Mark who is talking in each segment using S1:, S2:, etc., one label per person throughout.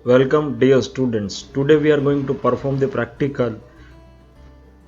S1: Welcome dear students. Today we are going to perform the practical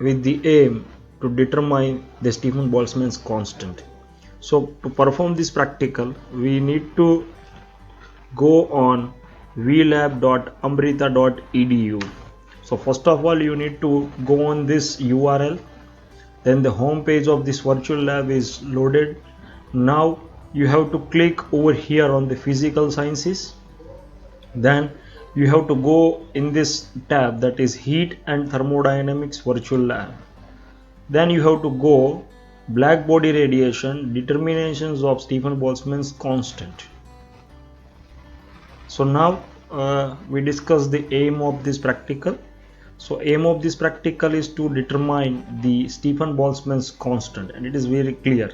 S1: with the aim to determine the Stefan Boltzmann's constant. So to perform this practical we need to go on vlab.amrita.edu. So first of all you need to go on this URL, then the home page of this virtual lab is loaded. Now you have to click over here on the physical sciences. Then you have to go in this tab, that is heat and thermodynamics virtual lab. Then you have to go black body radiation determinations of Stefan Boltzmann's constant. So now we discuss the aim of this practical. So aim of this practical is to determine the Stefan Boltzmann's constant, and it is very clear.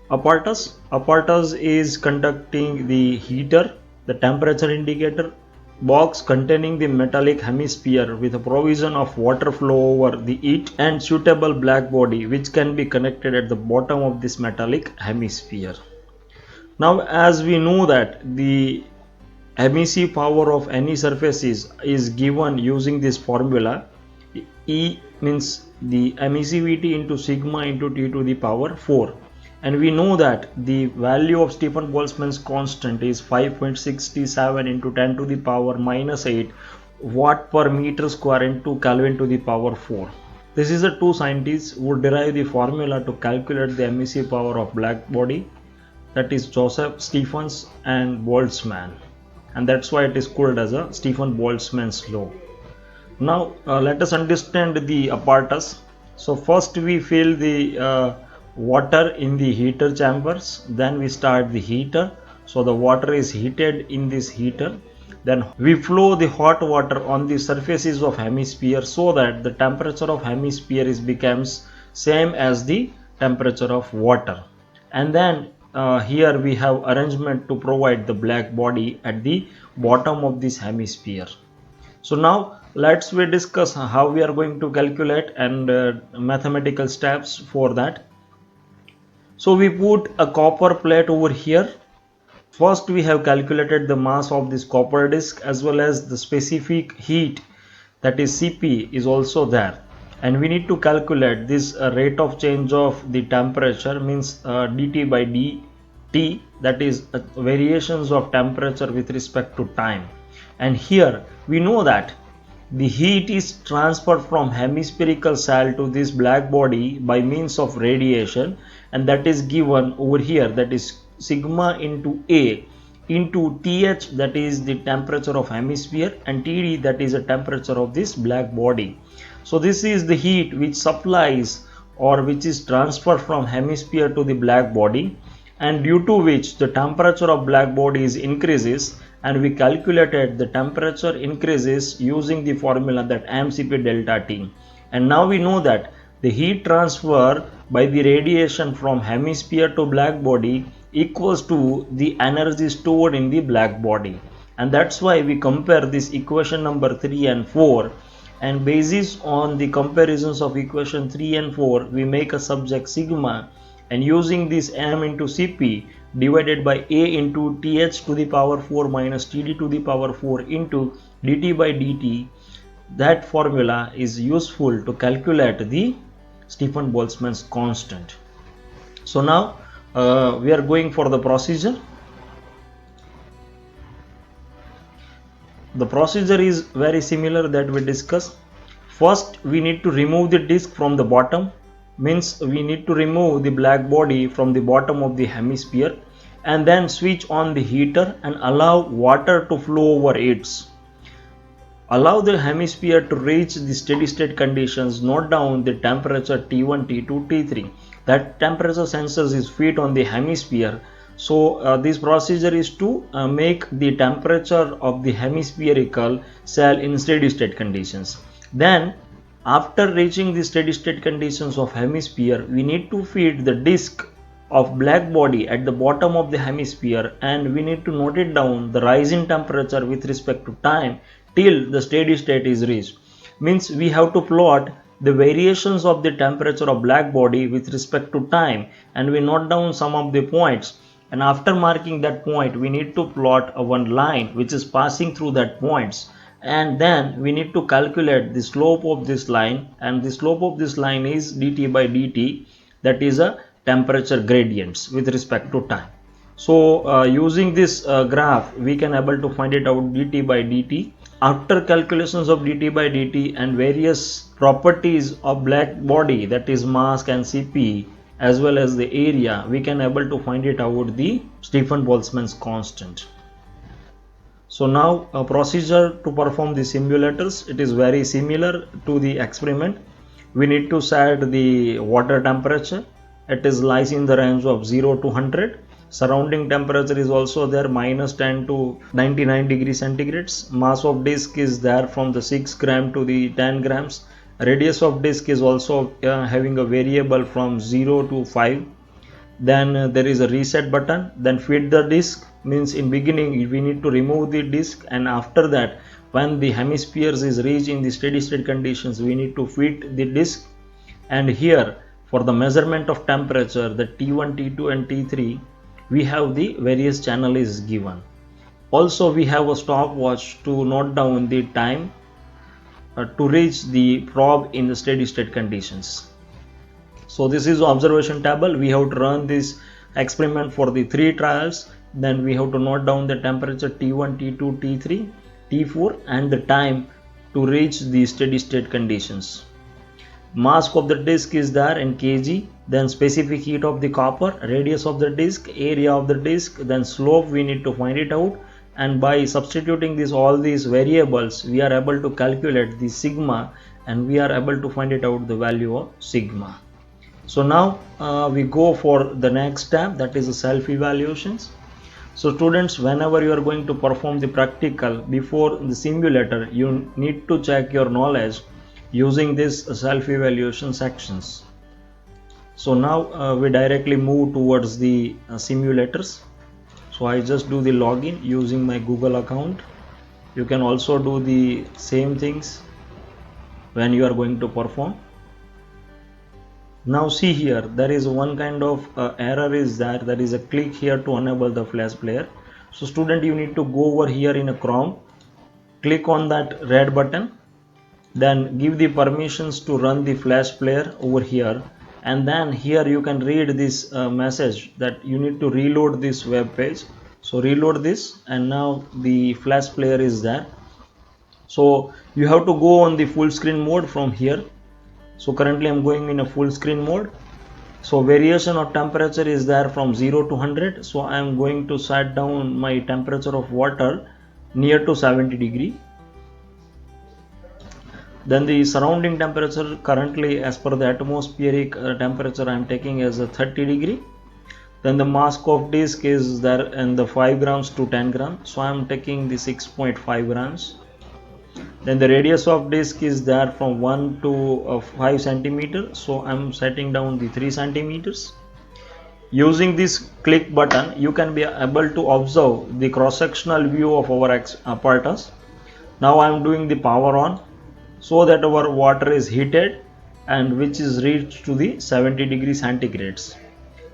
S1: Apparatus is conducting the heater, the temperature indicator, box containing the metallic hemisphere with a provision of water flow over the it, and suitable black body which can be connected at the bottom of this metallic hemisphere. Now as we know that the emissive power of any surface is given using this formula. E means the emissivity into sigma into T to the power 4, and we know that the value of Stefan Boltzmann's constant is 5.67 into 10 to the power minus 8 watt per meter square into Kelvin to the power 4. This is the two scientists who derive the formula to calculate the emissive power of black body, that is Joseph Stephens and Boltzmann, and that's why it is called as a Stefan Boltzmann's law. Now let us understand the apparatus. So first we fill the water in the heater chambers, then we start the heater. So the water is heated in this heater, then we flow the hot water on the surfaces of hemisphere so that the temperature of hemisphere becomes same as the temperature of water, and then here we have arrangement to provide the black body at the bottom of this hemisphere. So now let's we discuss how we are going to calculate and mathematical steps for that. So we put a copper plate over here. First we have calculated the mass of this copper disc as well as the specific heat, that is Cp, is also there, and we need to calculate this rate of change of the temperature, means dt by dt, that is variations of temperature with respect to time. And here we know that the heat is transferred from hemispherical cell to this black body by means of radiation, and that is given over here, that is sigma into A into Th, that is the temperature of hemisphere, and Td, that is the temperature of this black body. So this is the heat which supplies or which is transferred from hemisphere to the black body, and due to which the temperature of black body is increases, and we calculated the temperature increases using the formula that mCp delta T. And now we know that the heat transfer by the radiation from hemisphere to black body equals to the energy stored in the black body, and that's why we compare this equation number 3 and 4, and basis on the comparisons of equation 3 and 4 we make a subject sigma, and using this m into Cp divided by A into Th to the power 4 minus Td to the power 4 into dt by dt, that formula is useful to calculate the Stefan Boltzmann's constant. So now we are going for the procedure. The procedure is very similar that we discussed. First we need to remove the disc from the bottom, means we need to remove the black body from the bottom of the hemisphere, and then switch on the heater and allow water to flow over it. Allow the hemisphere to reach the steady state conditions. Note down the temperature T1, T2, T3. That temperature sensors is fit on the hemisphere. So this procedure is to make the temperature of the hemispherical cell in steady state conditions. Then after reaching the steady state conditions of hemisphere, we need to feed the disk of black body at the bottom of the hemisphere, and we need to note it down the rise in temperature with respect to time till the steady state is reached. Means we have to plot the variations of the temperature of black body with respect to time, and we note down some of the points. and after marking that point we need to plot a one line which is passing through that points, and then we need to calculate the slope of this line, and the slope of this line is dt by dt, that is a temperature gradients with respect to time. So using this graph we can able to find it out dt by dt. After calculations of dt by dt and various properties of black body, that is mass and cp, as well as the area, we can able to find it out the Stefan Boltzmann's constant. So now a procedure to perform the simulators, it is very similar to the experiment. We need to set the water temperature. It is lies in the range of 0 to 100. Surrounding temperature is also there, minus 10 to 99 degrees centigrades. Mass of disk is there from the 6 gram to the 10 grams. Radius of disk is also having a variable from 0 to 5. Then there is a reset button. Then feed the disk, means in beginning we need to remove the disk, and after that when the hemispheres is reached in the steady state conditions we need to feed the disk. And here for the measurement of temperature, the T1, T2 and T3, we have the various channel is given. Also we have a stopwatch to note down the time to reach the probe in the steady state conditions. So this is observation table. We have to run this experiment for the 3 trials. Then we have to note down the temperature T1, T2, T3, T4 and the time to reach the steady state conditions. Mass of the disk is there in kg, then specific heat of the copper, radius of the disk, area of the disk, then slope we need to find it out, and by substituting all these variables we are able to calculate the sigma, and we are able to find it out the value of sigma. So now we go for the next step, that is the self evaluations. So students, whenever you are going to perform the practical before the simulator, you need to check your knowledge using this self evaluation sections. So now we directly move towards the simulators. So I just do the login using my Google account. You can also do the same things when you are going to perform. Now see here, there is one kind of error is there is a click here to enable the flash player. So student, you need to go over here in a Chrome, click on that red button, then give the permissions to run the flash player over here, and then here you can read this message that you need to reload this web page. So reload this, and now the flash player is there. So you have to go on the full screen mode from here. So currently I'm going in a full screen mode. So variation of temperature is there from 0 to 100. So I am going to set down my temperature of water near to 70 degree. Then the surrounding temperature, currently as per the atmospheric temperature, I am taking as a 30 degree. Then the mass of disk is there in the 5 grams to 10 grams. So I am taking the 6.5 grams. Then the radius of disk is there from 1 to 5 centimeters. So I am setting down the 3 centimeters. Using this click button, you can be able to observe the cross-sectional view of our apparatus. Now I am doing the power on, so that our water is heated and which is reached to the 70 degrees centigrades.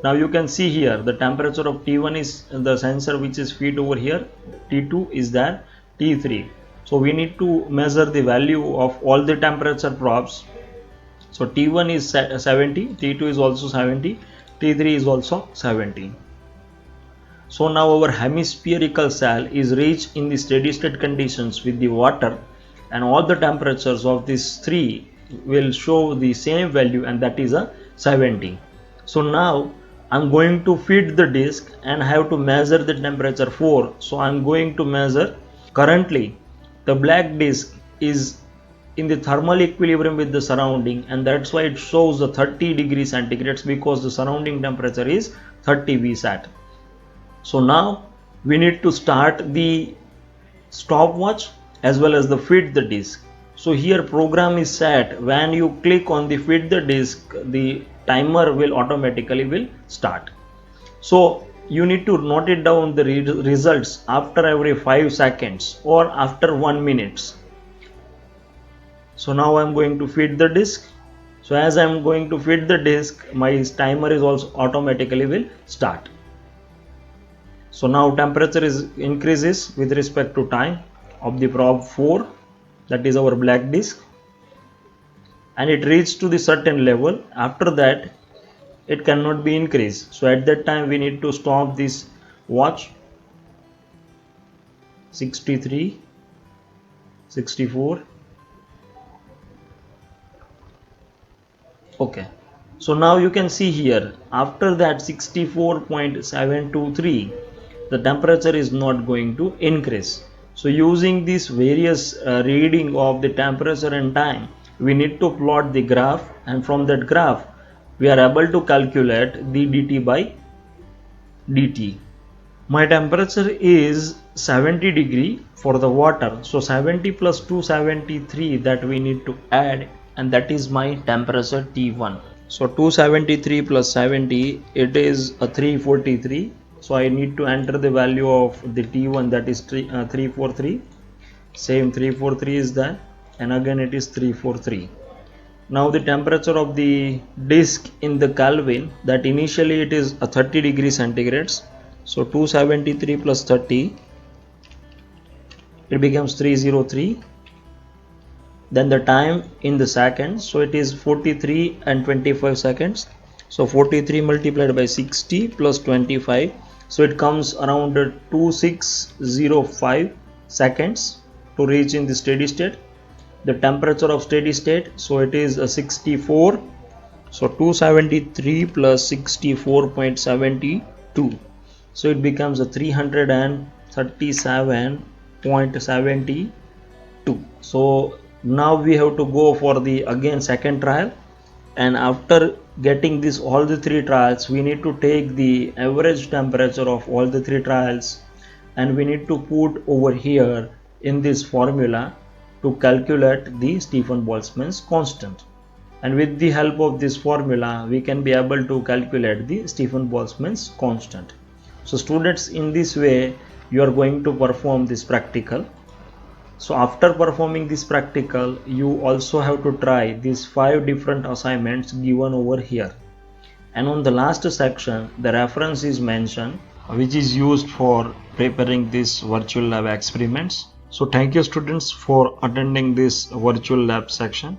S1: Now you can see here the temperature of T1 is the sensor which is feed over here, T2 is there, T3. So we need to measure the value of all the temperature probes. So T1 is 70, T2 is also 70, T3 is also 70. So now our hemispherical cell is reached in the steady state conditions with the water, and all the temperatures of these three will show the same value, and that is a 70. So now I'm going to feed the disk and have to measure the temperature 4. So I'm going to measure. Currently the black disk is in the thermal equilibrium with the surrounding, and that's why it shows the 30 degrees centigrades, because the surrounding temperature is 30 Vsat. So now we need to start the stopwatch as well as the feed the disk. So here program is set, when you click on the feed the disk, the timer will automatically start. So you need to note it down the results after every 5 seconds or after 1 minute. So now I'm going to feed the disk. So as I'm going to feed the disk, my timer is also automatically will start. So now temperature is increases with respect to time of the probe 4, that is our black disk, and it reached to the certain level. After that it cannot be increased. So at that time we need to stop this watch. 63, 64. Okay, so now you can see here after that 64.723 the temperature is not going to increase. So using this various reading of the temperature and time, we need to plot the graph, and from that graph we are able to calculate the dt by dt. My temperature is 70 degree for the water, so 70 plus 273 that we need to add, and that is my temperature T1. So 273 plus 70, it is a 343. So I need to enter the value of the T1, that is 343. Same 343 is that, and again it is 343. Now the temperature of the disk in the Kelvin, that initially it is a 30 degrees centigrades. So 273 plus 30, it becomes 303. Then the time in the seconds, so it is 43 and 25 seconds. So 43 multiplied by 60 plus 25, so it comes around 2605 seconds to reach in the steady state. The temperature of steady state, so it is 64. So 273 plus 64.72, so it becomes a 337.72. So now we have to go for the again second trial, and after getting this all the three trials, we need to take the average temperature of all the three trials, and we need to put over here in this formula to calculate the Stefan Boltzmann's constant. And with the help of this formula we can be able to calculate the Stefan Boltzmann's constant. So students, in this way you are going to perform this practical. So after performing this practical, you also have to try these 5 different assignments given over here. And on the last section, the reference is mentioned, which is used for preparing this virtual lab experiments. So thank you students for attending this virtual lab section.